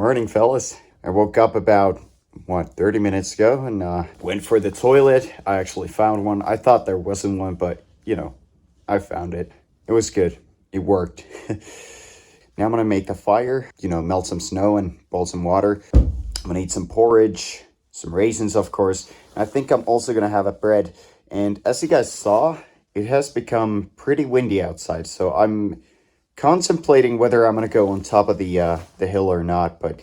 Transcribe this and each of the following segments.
Morning, fellas. I woke up about, 30 minutes ago and went for the toilet. I actually found one. I thought there wasn't one, but, I found it. It was good. It worked. Now I'm going to make a fire, melt some snow and boil some water. I'm going to eat some porridge, some raisins, of course. And I think I'm also going to have a bread. And as you guys saw, it has become pretty windy outside. So I'm contemplating whether I'm going to go on top of the hill or not. But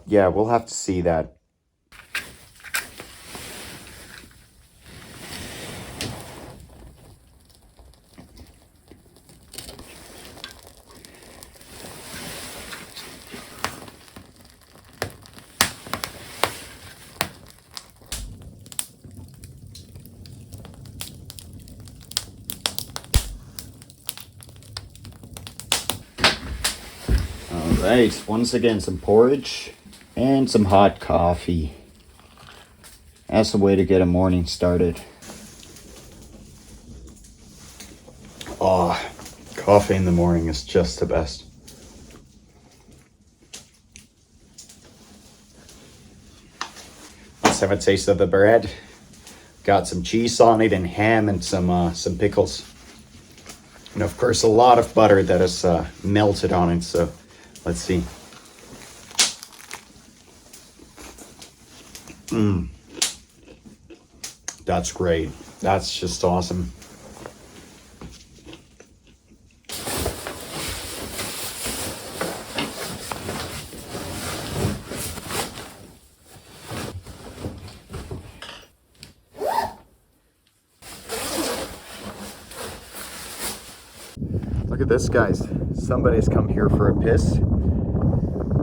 yeah, we'll have to see that. Alright, once again some porridge and some hot coffee. That's the way to get a morning started. Oh, coffee in the morning is just the best. Let's have a taste of the bread. Got some cheese on it and ham and some pickles. And of course a lot of butter that is melted on it, so let's see. That's great. That's just awesome. Look at this, guys. Somebody's come here for a piss.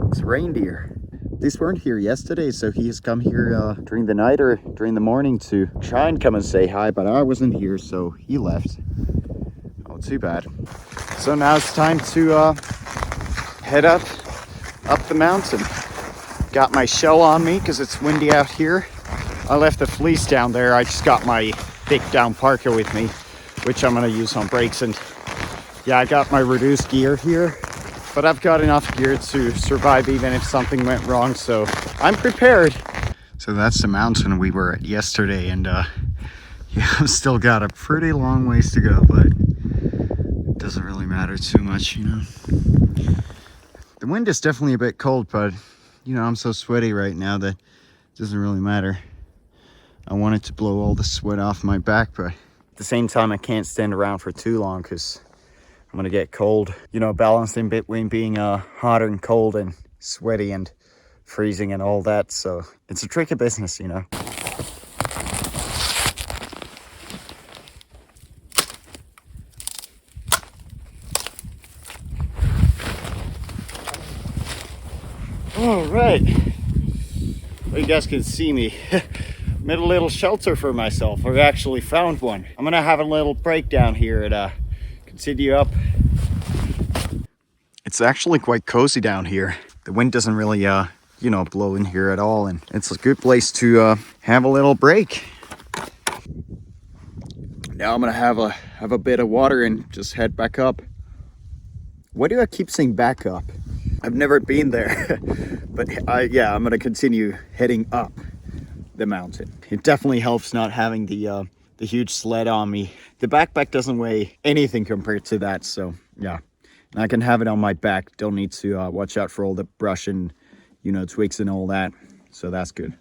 It's reindeer. These weren't here yesterday, so he has come here during the night or during the morning to try and come and say hi, but I wasn't here, so he left. Oh, too bad. So now it's time to head up the mountain. Got my shell on me because it's windy out here. I left the fleece down there. I just got my thick down parka with me, which I'm going to use on brakes. And yeah, I got my reduced gear here. But I've got enough gear to survive even if something went wrong, so I'm prepared. So that's the mountain we were at yesterday, and yeah, I've still got a pretty long ways to go, but it doesn't really matter too much, The wind is definitely a bit cold, but, I'm so sweaty right now that it doesn't really matter. I wanted to blow all the sweat off my back, but at the same time, I can't stand around for too long because I'm gonna get cold, balancing between being hot and cold and sweaty and freezing and all that. So it's a tricky business, All right, well, you guys can see me. Made a little shelter for myself, or actually found one. I'm gonna have a little breakdown here at continue up. It's actually quite cozy down here. The wind doesn't really blow in here at all, and it's a good place to have a little break. Now I'm gonna have a bit of water and just head back up. Why do I keep saying back up? I've never been there. But yeah, I'm gonna continue heading up the mountain. It definitely helps not having the huge sled on me. The backpack doesn't weigh anything compared to that, so yeah. And I can have it on my back. Don't need to watch out for all the brush and, twigs and all that. So that's good.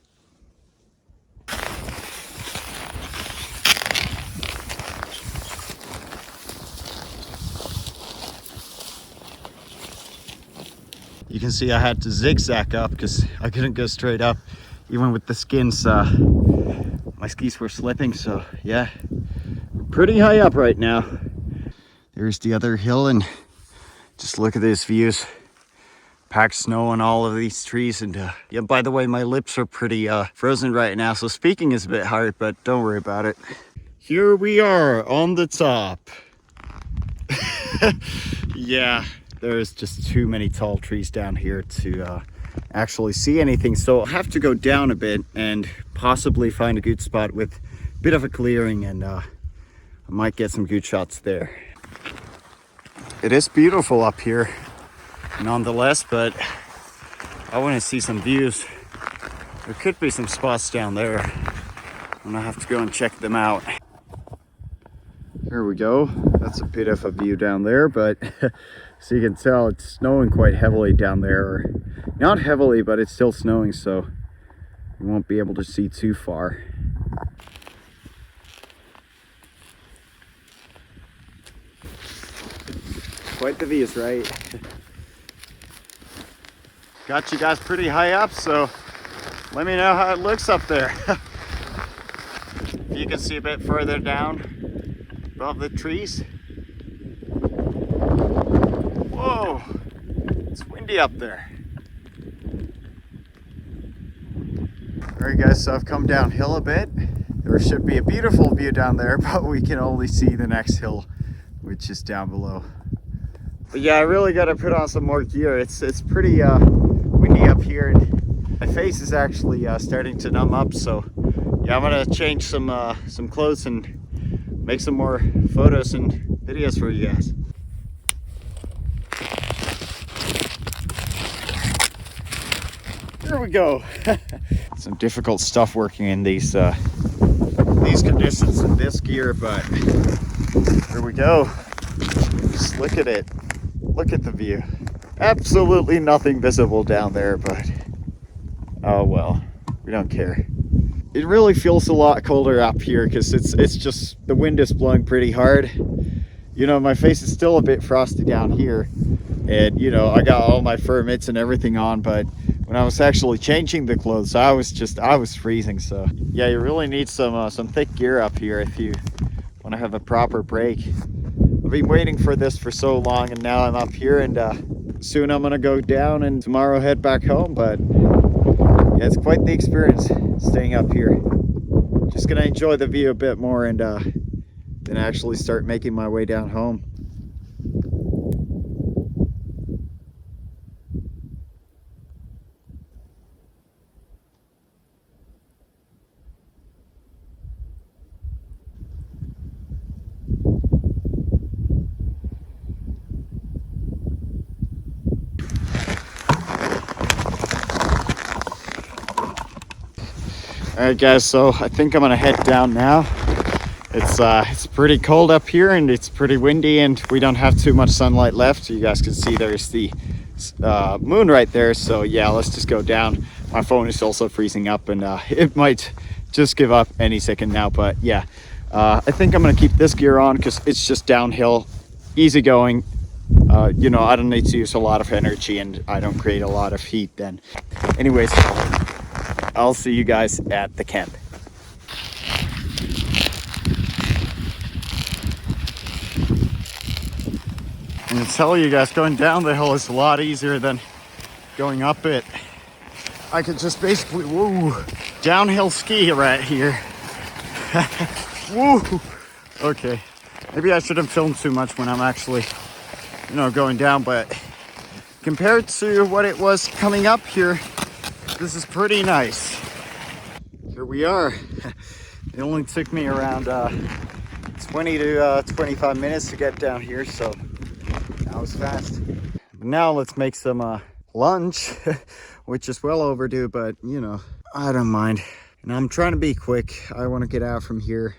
You can see I had to zigzag up because I couldn't go straight up. Even with the skins, my skis were slipping, so yeah. Pretty high up right now. There's the other hill, and just look at these views. Packed snow on all of these trees, and yeah, by the way, my lips are pretty frozen right now, so speaking is a bit hard, but don't worry about it. Here we are on the top. Yeah, there's just too many tall trees down here to actually see anything, so I'll have to go down a bit and possibly find a good spot with a bit of a clearing, and I might get some good shots there. It is beautiful up here nonetheless, but I want to see some views. There could be some spots down there. I'm gonna have to go and check them out. Here we go. That's a bit of a view down there, but so you can tell it's snowing quite heavily down there. Not heavily, but it's still snowing, so you won't be able to see too far. Quite the views, right? Got you guys pretty high up, so let me know how it looks up there. You can see a bit further down above the trees. Whoa, it's windy up there. Alright guys, so I've come downhill a bit. There should be a beautiful view down there, but we can only see the next hill, which is down below. But yeah, I really got to put on some more gear. It's pretty windy up here, and my face is actually starting to numb up. So yeah, I'm gonna change some clothes and make some more photos and videos for you guys. There we go. Some difficult stuff working in these conditions and this gear, but here we go. Just look at it. Look at the view. Absolutely nothing visible down there, but oh well, we don't care. It really feels a lot colder up here because it's just the wind is blowing pretty hard. You know, my face is still a bit frosty down here, and you know, I got all my fur mitts and everything on, but when I was actually changing the clothes, I was freezing. So yeah, you really need some thick gear up here if you want to have a proper break. I've been waiting for this for so long, and now I'm up here, and soon I'm gonna go down and tomorrow head back home. But yeah, it's quite the experience staying up here. Just gonna enjoy the view a bit more, and then actually start making my way down home. All right guys, so I think I'm gonna head down now. It's pretty cold up here, and it's pretty windy, and we don't have too much sunlight left. You guys can see there's the moon right there. So yeah, let's just go down. My phone is also freezing up, and it might just give up any second now. But yeah, I think I'm gonna keep this gear on because it's just downhill, easy going. You know, I don't need to use a lot of energy, and I don't create a lot of heat then. Anyways, I'll see you guys at the camp. I'm gonna tell you guys, going down the hill is a lot easier than going up it. I could just basically, whoa, downhill ski right here. Woo! Okay, maybe I shouldn't film too much when I'm actually, you know, going down, but compared to what it was coming up here, this is pretty nice. Here we are. It only took me around 20 to 25 minutes to get down here, so that was fast. But now let's make some lunch, which is well overdue, but you know, I don't mind. And I'm trying to be quick. I want to get out from here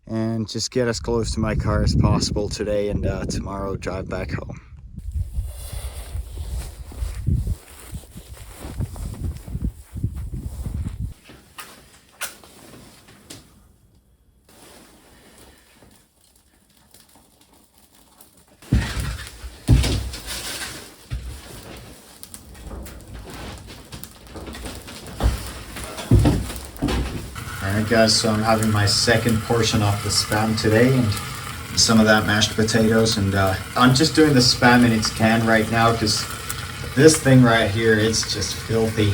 and just get as close to my car as possible today, and tomorrow drive back home. Alright guys, so I'm having my second portion of the Spam today, and some of that mashed potatoes, and I'm just doing the Spam in its can right now because this thing right here, it's just filthy.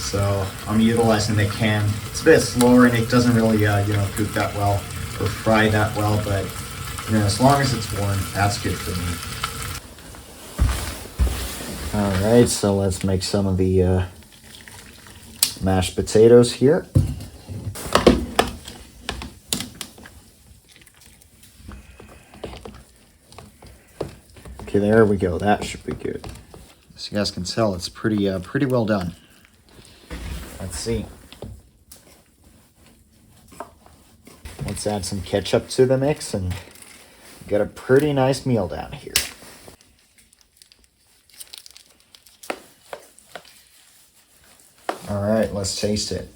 So I'm utilizing the can. It's a bit slower, and it doesn't really you know, cook that well or fry that well, but you know, as long as it's warm, that's good for me. Alright, so let's make some of the mashed potatoes here. Okay, there we go. That should be good. As you guys can tell, it's pretty well done. Let's see. Let's add some ketchup to the mix and get a pretty nice meal down here. All right, let's taste it.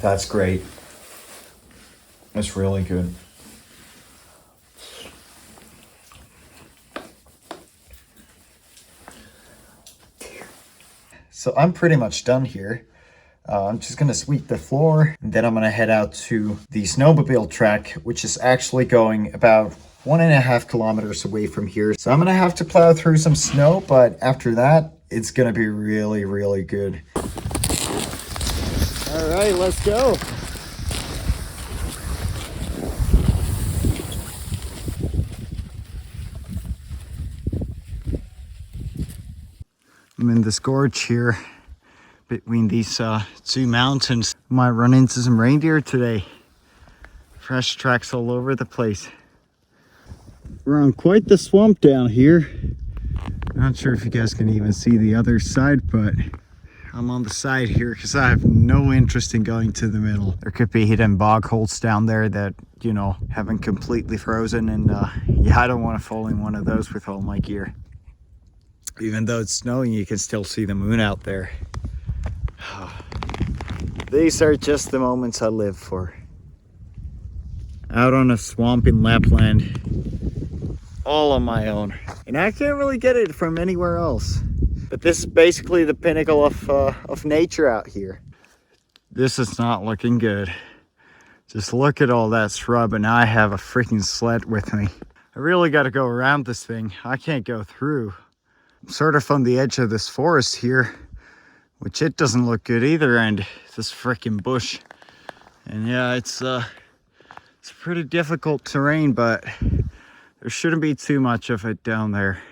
That's great. It's really good. So I'm pretty much done here. I'm just gonna sweep the floor, and then I'm gonna head out to the snowmobile track, which is actually going about 1.5 kilometers away from here. So I'm gonna have to plow through some snow, but after that, it's gonna be really, really good. All right, let's go. I'm in this gorge here between these two mountains. Might run into some reindeer today. Fresh tracks all over the place. We're on quite the swamp down here. Not sure if you guys can even see the other side, but I'm on the side here because I have no interest in going to the middle. There could be hidden bog holes down there that, you know, haven't completely frozen, and yeah, I don't want to fall in one of those with all my gear. Even though it's snowing, you can still see the moon out there. These are just the moments I live for. Out on a swamp in Lapland, all on my own. And I can't really get it from anywhere else. But this is basically the pinnacle of nature out here. This is not looking good. Just look at all that shrub, and I have a freaking sled with me. I really got to go around this thing. I can't go through. I'm sort of on the edge of this forest here, which it doesn't look good either, and this freaking bush. And yeah, it's pretty difficult terrain, but there shouldn't be too much of it down there.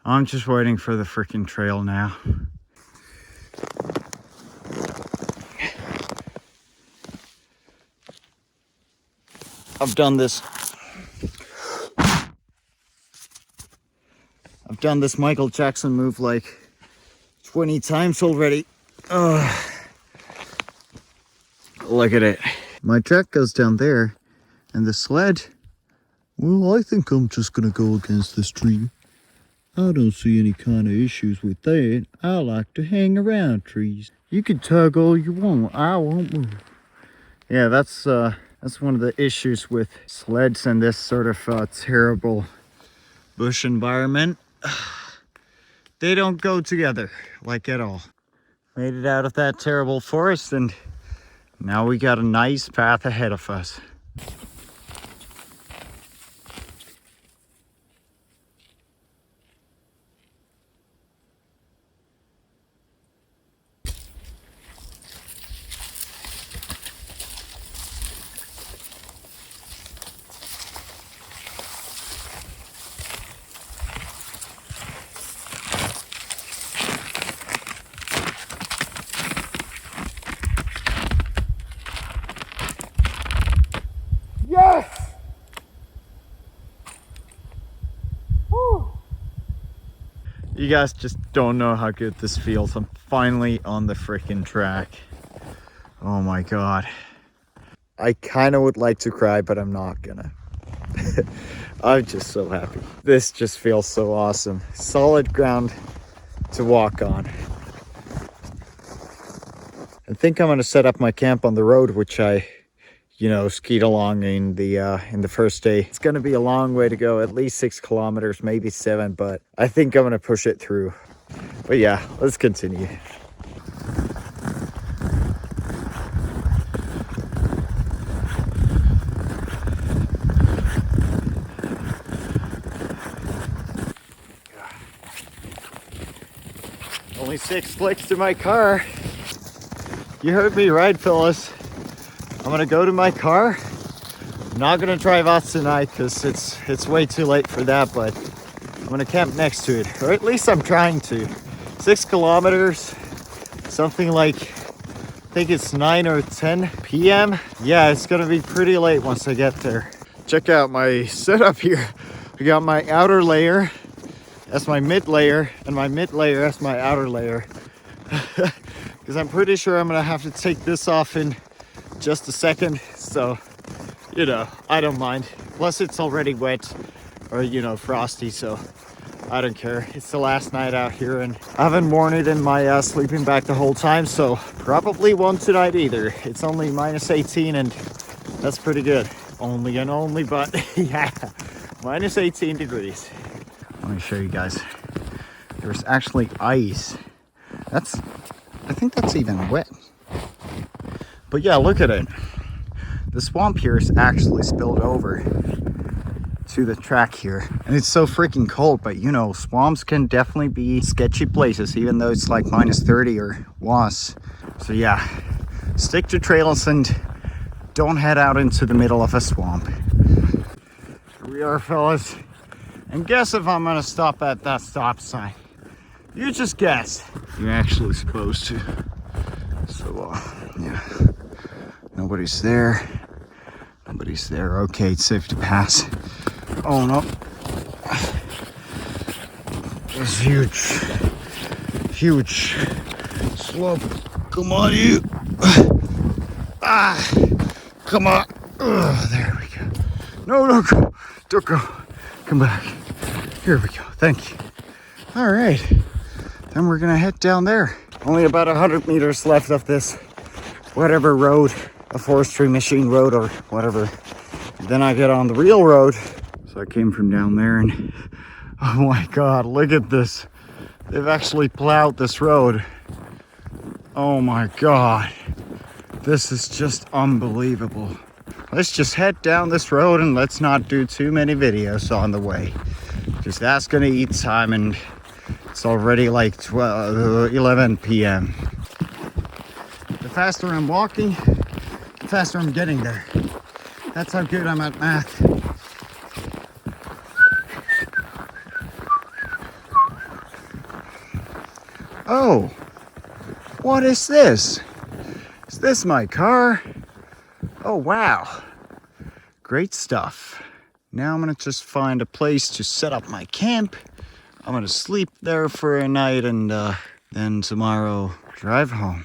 I'm just waiting for the freaking trail now. I've done this Michael Jackson move like 20 times already. Look at it. My track goes down there, and the sled, well, I think I'm just gonna go against this tree. I don't see any kind of issues with that. I like to hang around trees. You can tug all you want, I won't move. Yeah, that's one of the issues with sleds and this sort of terrible bush environment. They don't go together, like, at all. Made it out of that terrible forest, and now we got a nice path ahead of us. Yes! Woo! You guys just don't know how good this feels. I'm finally on the freaking track. Oh my god. I kind of would like to cry, but I'm not gonna. I'm just so happy. This just feels so awesome. Solid ground to walk on. I think I'm gonna set up my camp on the road, which I skied along in the first day. It's gonna be a long way to go, at least 6 kilometers, maybe 7, but I think I'm gonna push it through. But yeah, let's continue. Only 6 clicks to my car. You heard me right, Phyllis. I'm gonna go to my car. I'm not gonna drive out tonight because it's way too late for that, but I'm gonna camp next to it, or at least I'm trying to. 6 kilometers, something like, I think it's 9 or 10 p.m. Yeah, it's gonna be pretty late once I get there. check out my setup here. I got my outer layer, that's my mid layer, and my mid layer, that's my outer layer. Because I'm pretty sure I'm gonna have to take this off in just a second. So, you know, I don't mind. Plus it's already wet or, you know, frosty, so I don't care. It's the last night out here and I haven't worn it in my sleeping bag the whole time, so probably won't tonight either. It's only minus 18 and that's pretty good. Only and only, but yeah, minus 18 degrees. Let me show you guys. There's actually ice. I think that's even wet. But yeah, look at it. The swamp here is actually spilled over to the track here. And it's so freaking cold, but you know, swamps can definitely be sketchy places, even though it's like minus 30 or was. So yeah, stick to trails and don't head out into the middle of a swamp. Here we are, fellas. And guess if I'm gonna stop at that stop sign. You just guess. You're actually supposed to. So, yeah. Nobody's there. Nobody's there. Okay, it's safe to pass. Oh no. It's huge. Huge slope. Come on, you. Ah. Come on. There we go. No, go. Don't go. Come back. Here we go. Thank you. All right. Then we're gonna head down there. Only about 100 meters left of this whatever road, a forestry machine road or whatever. And then I get on the real road. So I came from down there and oh my God, look at this. They've actually plowed this road. Oh my God. This is just unbelievable. Let's just head down this road and let's not do too many videos on the way, because that's gonna eat time and it's already like 11 p.m. The faster I'm walking, the faster I'm getting there. That's how good I'm at math. Oh, what is this? Is this my car? Oh, wow. Great stuff. Now I'm gonna just find a place to set up my camp. I'm gonna sleep there for a night and then tomorrow drive home.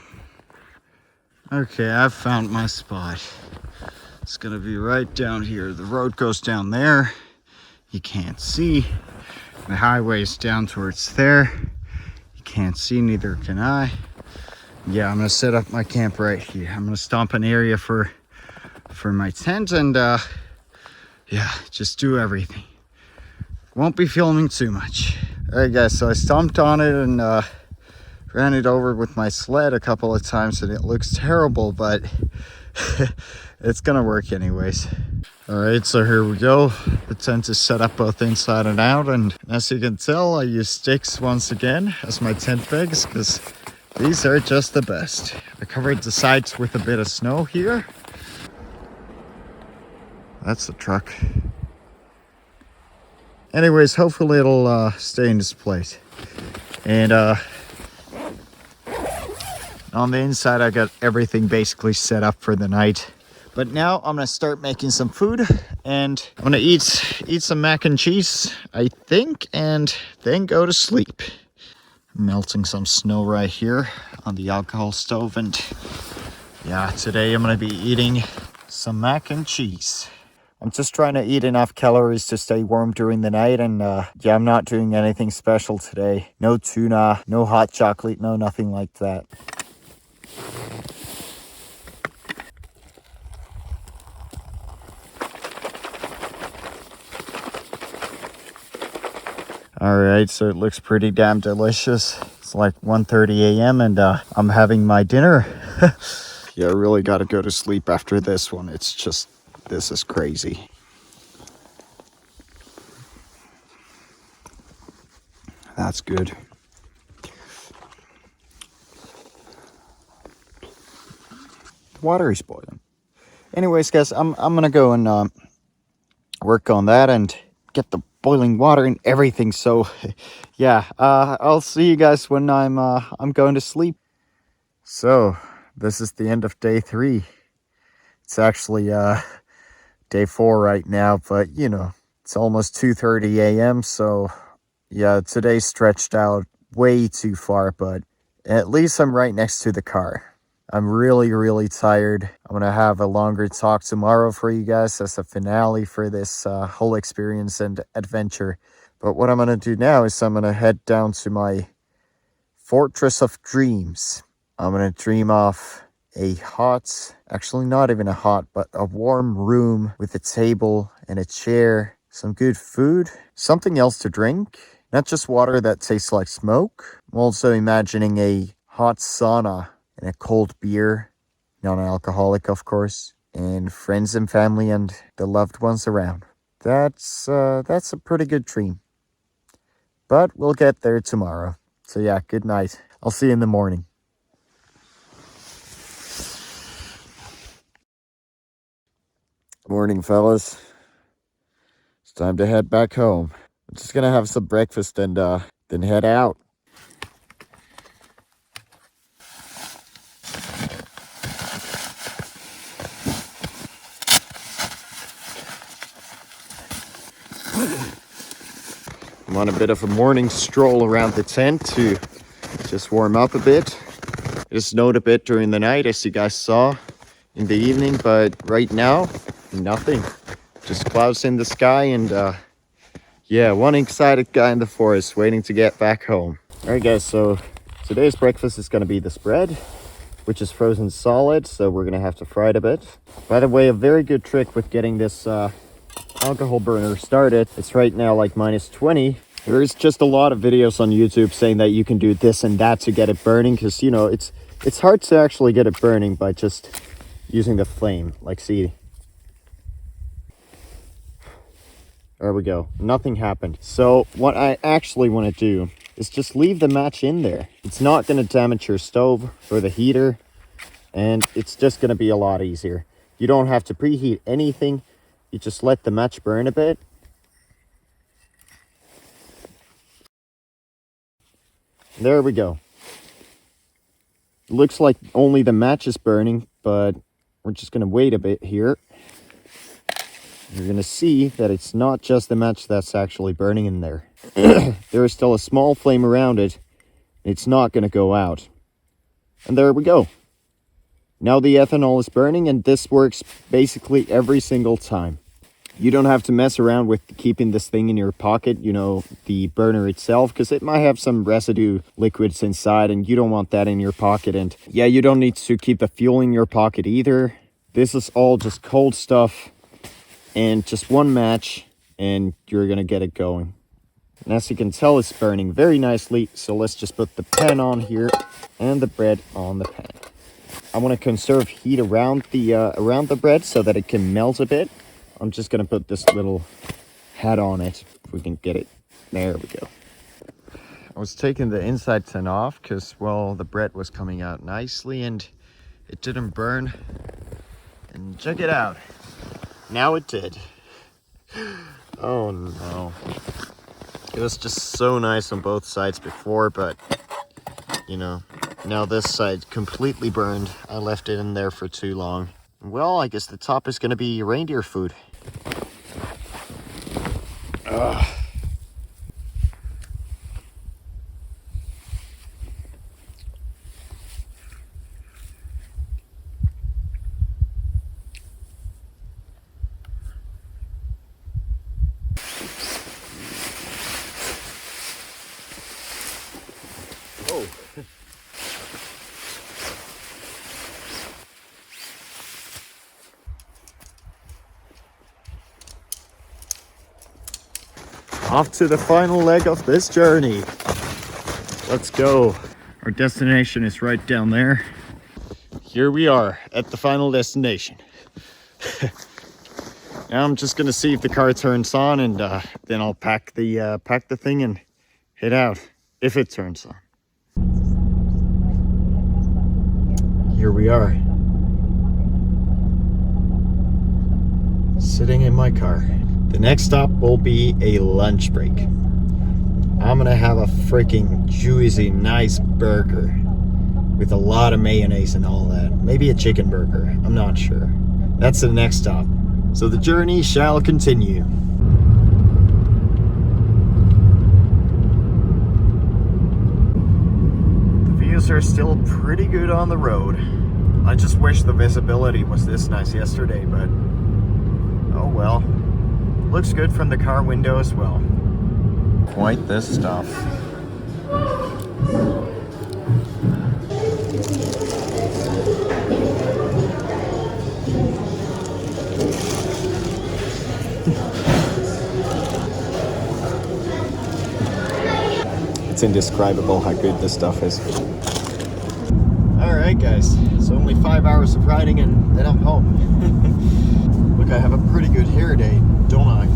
Okay, I've found my spot. It's gonna be right down here. The road goes down there. You can't see. The highway's down towards there. You can't see, neither can I. Yeah, I'm gonna set up my camp right here. I'm gonna stomp an area for my tent and yeah, just do everything. Won't be filming too much. All right, guys, so I stomped on it and ran it over with my sled a couple of times and it looks terrible, but it's gonna work anyways. All right, so here we go. The tent is set up both inside and out, and as you can tell, I use sticks once again as my tent pegs because these are just the best. I covered the sides with a bit of snow here. That's the truck. Anyways, hopefully it'll stay in this place. And on the inside, I got everything basically set up for the night. But now I'm gonna start making some food and I'm gonna eat some mac and cheese, I think, and then go to sleep. I'm melting some snow right here on the alcohol stove, and yeah, today I'm gonna be eating some mac and cheese. I'm just trying to eat enough calories to stay warm during the night, and yeah, I'm not doing anything special today. No tuna, no hot chocolate, no nothing like that. All right, so it looks pretty damn delicious. It's like 1:30 a.m. and I'm having my dinner. Yeah, I really got to go to sleep after this one. It's just, this is crazy. That's good. Water is boiling. Anyways, guys, I'm gonna go and work on that and get the boiling water and everything. So yeah, I'll see you guys when I'm going to sleep. So this is the end of day 3. It's actually day 4 right now, but you know, it's almost 2:30 a.m. So yeah, today's stretched out way too far, but at least I'm right next to the car. I'm really tired. I'm gonna have a longer talk tomorrow for you guys as a finale for this whole experience and adventure. But what I'm gonna do now is I'm gonna head down to my fortress of dreams. I'm gonna dream off a hot, actually not even a hot, but a warm room with a table and a chair, some good food, something else to drink, not just water that tastes like smoke. I'm also imagining a hot sauna and a cold beer, non-alcoholic of course, and friends and family and the loved ones around. That's a pretty good dream. But we'll get there tomorrow. So yeah, good night. I'll see you in the morning. Morning, fellas. It's time to head back home. I'm just gonna have some breakfast and then head out. I'm on a bit of a morning stroll around the tent to just warm up a bit. It snowed a bit during the night, as you guys saw in the evening, but right now, nothing. Just clouds in the sky and yeah, one excited guy in the forest waiting to get back home. All right, guys, so today's breakfast is going to be the spread, which is frozen solid, so we're going to have to fry it a bit. By the way, a very good trick with getting this alcohol burner started. It's right now like -20. There's just a lot of videos on YouTube saying that you can do this and that to get it burning, because, you know, it's hard to actually get it burning by just using the flame. Like, see, there we go, nothing happened. So what I actually want to do is just leave the match in there. It's not going to damage your stove or the heater, and it's just going to be a lot easier. You don't have to preheat anything. You just let the match burn a bit. There we go. Looks like only the match is burning, but we're just going to wait a bit here. You're going to see that it's not just the match that's actually burning in there. There is still a small flame around it. It's not going to go out. And there we go. Now the ethanol is burning, and this works basically every single time. You don't have to mess around with keeping this thing in your pocket, you know, the burner itself, because it might have some residue liquids inside and you don't want that in your pocket. And yeah, you don't need to keep the fuel in your pocket either. This is all just cold stuff and just one match and you're gonna get it going. And as you can tell, it's burning very nicely. So let's just put the pan on here and the bread on the pan. I want to conserve heat around the bread so that it can melt a bit. I'm just going to put this little hat on it, if we can get it. There we go. I was taking the inside tin off because, well, the bread was coming out nicely and it didn't burn. And check it out. Now it did. Oh no. It was just so nice on both sides before, but, you know, now this side completely burned. I left it in there for too long. Well, I guess the top is going to be reindeer food. Oh. Off to the final leg of this journey. Let's go. Our destination is right down there. Here we are at the final destination. Now I'm just gonna see if the car turns on, and then I'll pack the thing and head out if it turns on. Here we are, sitting in my car. The next stop will be a lunch break. I'm gonna have a freaking juicy, nice burger with a lot of mayonnaise and all that. Maybe a chicken burger, I'm not sure. That's the next stop. So the journey shall continue. The views are still pretty good on the road. I just wish the visibility was this nice yesterday, but oh well. Looks good from the car window as well. Quite this stuff. It's indescribable how good this stuff is. Alright guys, it's only 5 hours of riding and then I'm home. Look, I have a pretty good hair day, don't I?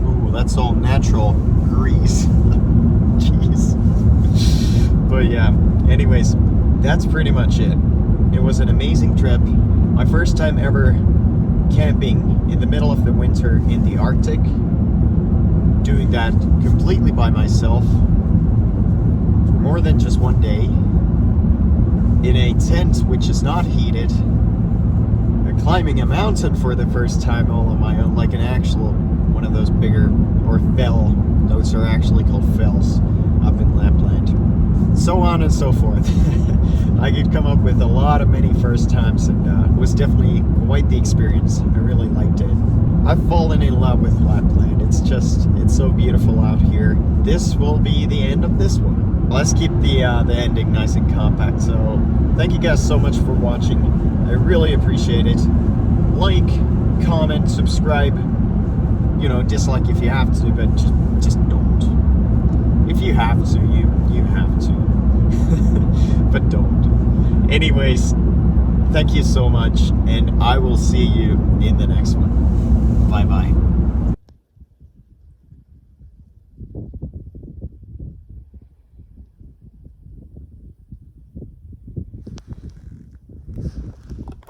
Ooh, that's all natural grease. Jeez. But yeah, anyways, that's pretty much it. It was an amazing trip. My first time ever camping in the middle of the winter in the Arctic. Doing that completely by myself. For more than just one day. In a tent which is not heated. Climbing a mountain for the first time all on my own, like an actual one of those bigger, or fell. Those are actually called fells up in Lapland. So on and so forth. I could come up with a lot of many first times, and it was definitely quite the experience. I really liked it. I've fallen in love with Lapland. It's so beautiful out here. This will be the end of this one. Let's keep the ending nice and compact. So thank you guys so much for watching. I really appreciate it. Like, comment, subscribe. You know, dislike if you have to, but just don't. If you have to, you have to. But don't. Anyways, thank you so much, and I will see you in the next one. Bye-bye.